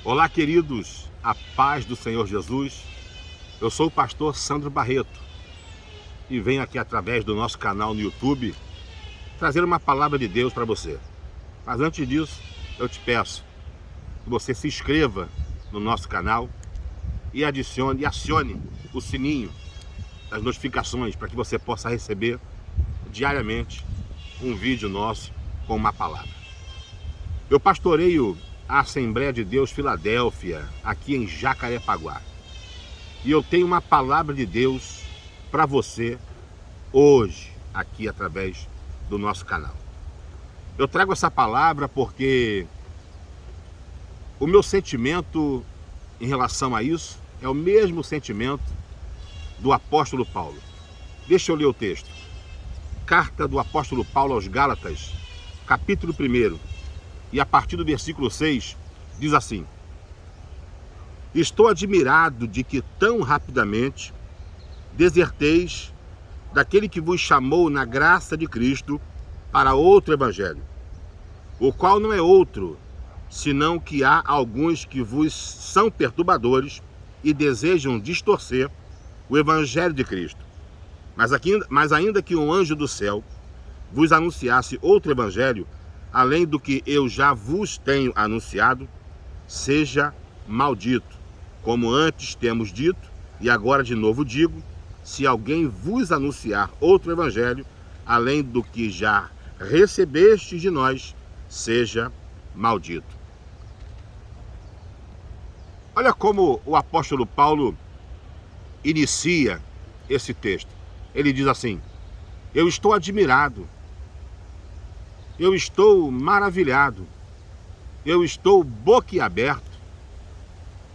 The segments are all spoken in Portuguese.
Olá, queridos, a paz do Senhor Jesus. Eu sou o pastor Sandro Barreto e venho aqui através do nosso canal no YouTube trazer uma palavra de Deus para você. Mas antes disso, eu te peço que você se inscreva no nosso canal e acione o sininho das notificações para que você possa receber diariamente um vídeo nosso com uma palavra. Eu pastoreio a Assembleia de Deus Filadélfia, aqui em Jacarepaguá. E eu tenho uma palavra de Deus para você hoje, aqui através do nosso canal. Eu trago essa palavra porque o meu sentimento em relação a isso é o mesmo sentimento do apóstolo Paulo. Deixa eu ler o texto. Carta do apóstolo Paulo aos Gálatas, capítulo 1, e a partir do versículo 6, diz assim: Estou admirado de que tão rapidamente deserteis daquele que vos chamou na graça de Cristo para outro evangelho, o qual não é outro, senão que há alguns que vos são perturbadores e desejam distorcer o evangelho de Cristo. Mas ainda que um anjo do céu vos anunciasse outro evangelho, além do que eu já vos tenho anunciado, seja maldito. Como antes temos dito, e agora de novo digo, se alguém vos anunciar outro evangelho, além do que já recebestes de nós, seja maldito. Olha como o apóstolo Paulo inicia esse texto. Ele diz assim: eu estou admirado, eu estou maravilhado, eu estou boquiaberto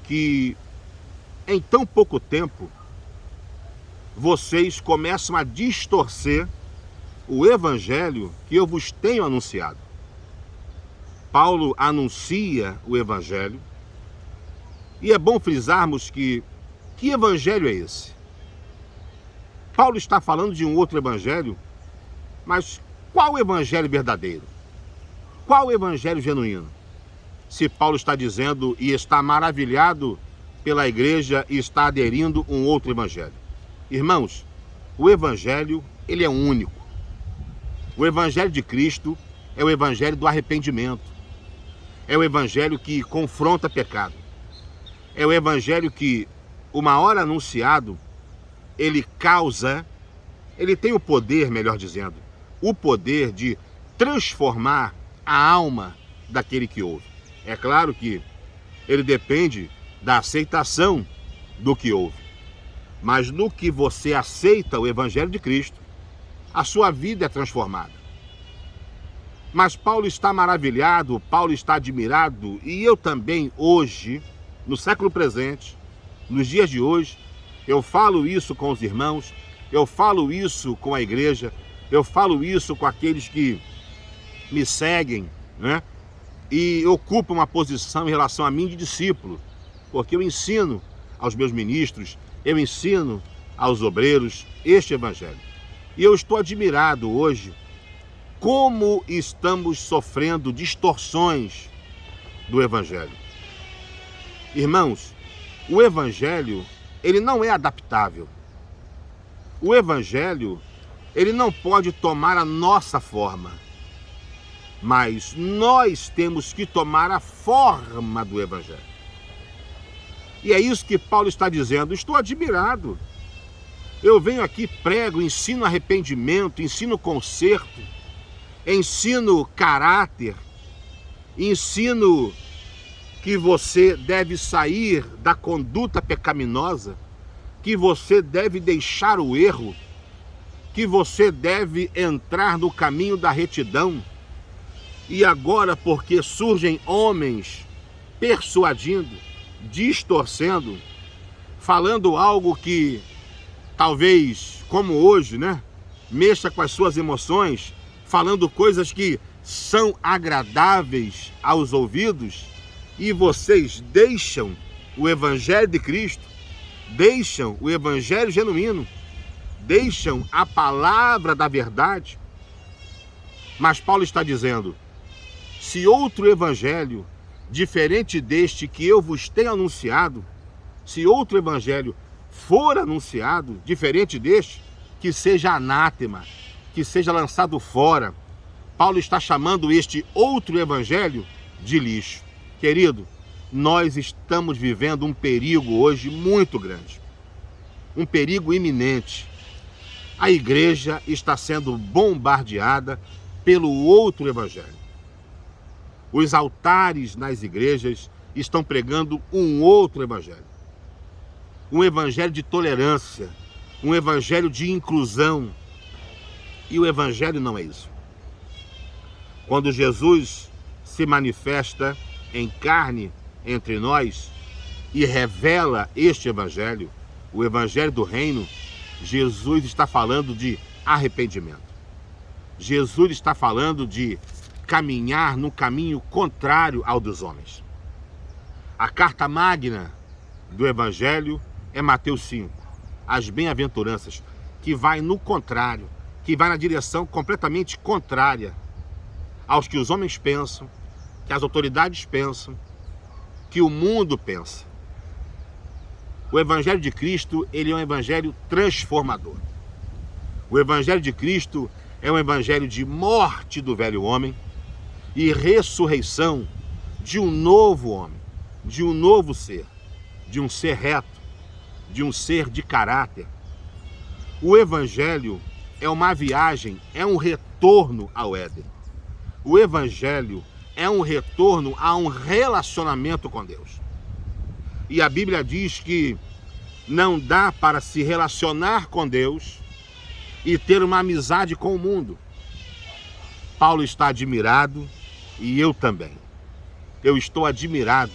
que em tão pouco tempo vocês começam a distorcer o evangelho que eu vos tenho anunciado. Paulo anuncia o evangelho e é bom frisarmos que evangelho é esse? Paulo está falando de um outro evangelho, mas qual evangelho verdadeiro? Qual evangelho genuíno? Se Paulo está dizendo e está maravilhado pela igreja e está aderindo a um outro evangelho. Irmãos, o evangelho, ele é único. O evangelho de Cristo é o evangelho do arrependimento. É o evangelho que confronta pecado. É o evangelho que, uma hora anunciado, ele tem o poder, melhor dizendo, o poder de transformar a alma daquele que ouve. É claro que ele depende da aceitação do que ouve. Mas no que você aceita o evangelho de Cristo, a sua vida é transformada. Mas Paulo está maravilhado, Paulo está admirado, e eu também hoje, no século presente, nos dias de hoje, eu falo isso com os irmãos, eu falo isso com a igreja, eu falo isso com aqueles que me seguem, né? E ocupam uma posição em relação a mim de discípulo, porque eu ensino aos meus ministros, eu ensino aos obreiros este evangelho. E eu estou admirado hoje como estamos sofrendo distorções do evangelho. Irmãos, o evangelho, ele não é adaptável. O evangelho, ele não pode tomar a nossa forma. Mas nós temos que tomar a forma do evangelho. E é isso que Paulo está dizendo. Estou admirado. Eu venho aqui, prego, ensino arrependimento, ensino conserto, ensino caráter, ensino que você deve sair da conduta pecaminosa, que você deve deixar o erro, que você deve entrar no caminho da retidão. E agora, porque surgem homens persuadindo, distorcendo, falando algo que talvez, como hoje, né, mexa com as suas emoções, falando coisas que são agradáveis aos ouvidos, e vocês deixam o evangelho de Cristo, deixam o evangelho genuíno, deixam a palavra da verdade. Mas Paulo está dizendo: se outro evangelho diferente deste que eu vos tenho anunciado, se outro evangelho for anunciado, diferente deste, que seja anátema, que seja lançado fora. Paulo está chamando este outro evangelho de lixo. Querido, nós estamos vivendo um perigo hoje muito grande, um perigo iminente. A igreja está sendo bombardeada pelo outro evangelho. Os altares nas igrejas estão pregando um outro evangelho. Um evangelho de tolerância, um evangelho de inclusão. E o evangelho não é isso. Quando Jesus se manifesta em carne entre nós e revela este evangelho, o evangelho do reino, Jesus está falando de arrependimento. Jesus está falando de caminhar no caminho contrário ao dos homens. A carta magna do evangelho é Mateus 5, as bem-aventuranças, que vai no contrário, que vai na direção completamente contrária aos que os homens pensam, que as autoridades pensam, que o mundo pensa. O evangelho de Cristo, ele é um evangelho transformador. O evangelho de Cristo é um evangelho de morte do velho homem e ressurreição de um novo homem, de um novo ser, de um ser reto, de um ser de caráter. O evangelho é uma viagem, é um retorno ao Éden. O evangelho é um retorno a um relacionamento com Deus. E a Bíblia diz que não dá para se relacionar com Deus e ter uma amizade com o mundo. Paulo está admirado e eu também. Eu estou admirado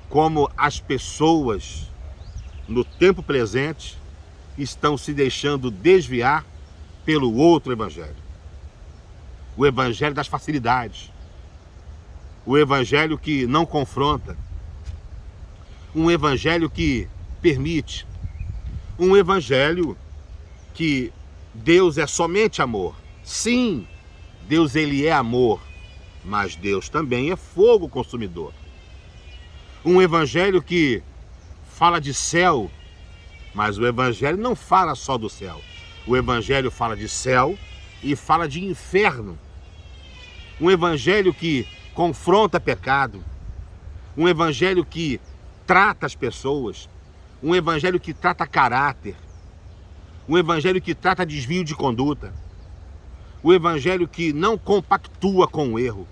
como as pessoas no tempo presente estão se deixando desviar pelo outro evangelho. O evangelho das facilidades. O evangelho que não confronta. Um evangelho que permite. Um evangelho que Deus é somente amor. Sim, Deus ele é amor, mas Deus também é fogo consumidor. Um evangelho que fala de céu, mas o evangelho não fala só do céu. O evangelho fala de céu e fala de inferno. Um evangelho que confronta pecado. Um evangelho que trata as pessoas. Um evangelho que trata caráter. Um evangelho que trata desvio de conduta. O evangelho que não compactua com o erro.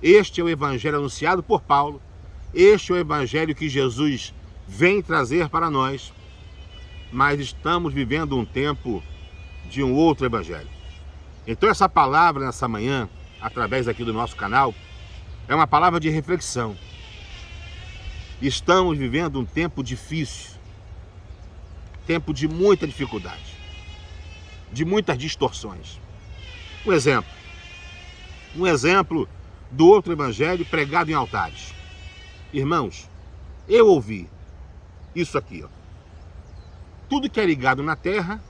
Este é o evangelho anunciado por Paulo. Este é o evangelho que Jesus vem trazer para nós. Mas estamos vivendo um tempo de um outro evangelho. Então essa palavra nessa manhã, através aqui do nosso canal, é uma palavra de reflexão. Estamos vivendo um tempo difícil, tempo de muita dificuldade, de muitas distorções. Um exemplo do outro evangelho pregado em altares. Irmãos, eu ouvi isso aqui, ó. Tudo que é ligado na terra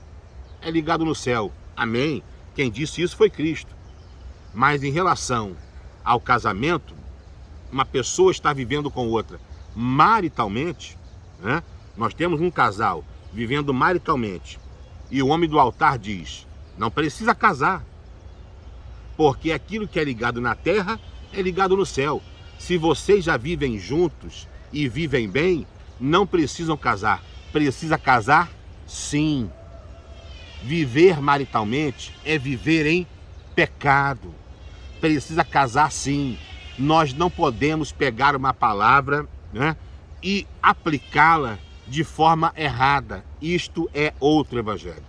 é ligado no céu. Amém? Quem disse isso foi Cristo. Mas em relação ao casamento, uma pessoa está vivendo com outra maritalmente, né? Nós temos um casal vivendo maritalmente e o homem do altar diz, não precisa casar, porque aquilo que é ligado na terra é ligado no céu. Se vocês já vivem juntos e vivem bem, não precisam casar. Precisa casar? Sim. Viver maritalmente é viver em pecado. Precisa casar sim. Nós não podemos pegar uma palavra, né, e aplicá-la de forma errada. Isto é outro evangelho.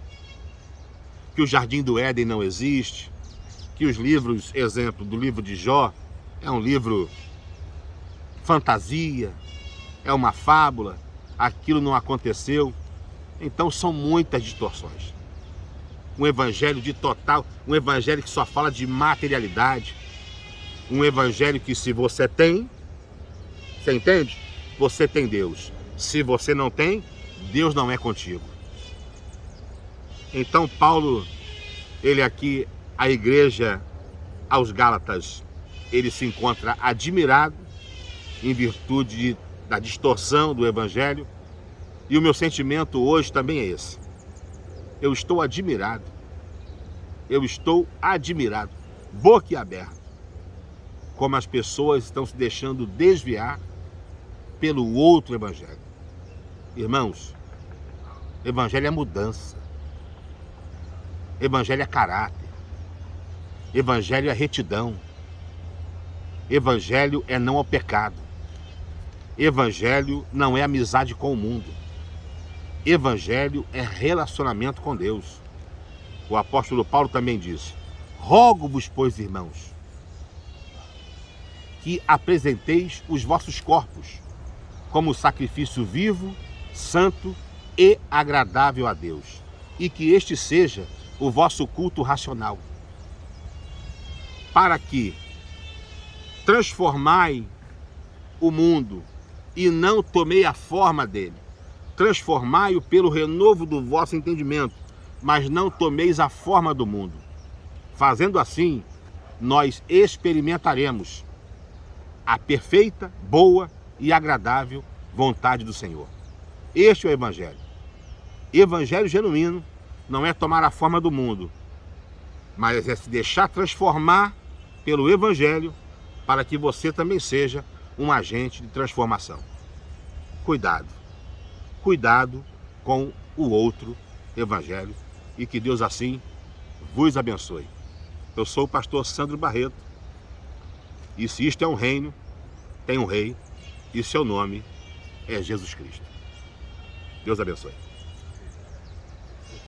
Que o Jardim do Éden não existe, que os livros, exemplo do livro de Jó, é um livro fantasia, é uma fábula, aquilo não aconteceu. Então são muitas distorções. Um evangelho de total, um evangelho que só fala de materialidade, um evangelho que se você tem, você entende? Você tem Deus. Se você não tem, Deus não é contigo. Então Paulo, ele aqui, a igreja aos Gálatas, ele se encontra admirado em virtude da distorção do Evangelho. E o meu sentimento hoje também é esse. Eu estou admirado, boquiaberto, como as pessoas estão se deixando desviar pelo outro Evangelho. Irmãos, Evangelho é mudança, Evangelho é caráter, Evangelho é retidão, Evangelho é não ao pecado, Evangelho não é amizade com o mundo, Evangelho é relacionamento com Deus. O apóstolo Paulo também disse: rogo-vos, pois, irmãos, que apresenteis os vossos corpos como sacrifício vivo, santo e agradável a Deus, e que este seja o vosso culto racional, para que transformai o mundo e não tomei a forma dele. Transformai-o pelo renovo do vosso entendimento, mas não tomeis a forma do mundo. Fazendo assim, nós experimentaremos a perfeita, boa e agradável vontade do Senhor. Este é o Evangelho. Evangelho genuíno não é tomar a forma do mundo, mas é se deixar transformar pelo Evangelho para que você também seja um agente de transformação. Cuidado com o outro Evangelho e que Deus assim vos abençoe. Eu sou o pastor Sandro Barreto e se isto é um reino, tem um rei e seu nome é Jesus Cristo. Deus abençoe.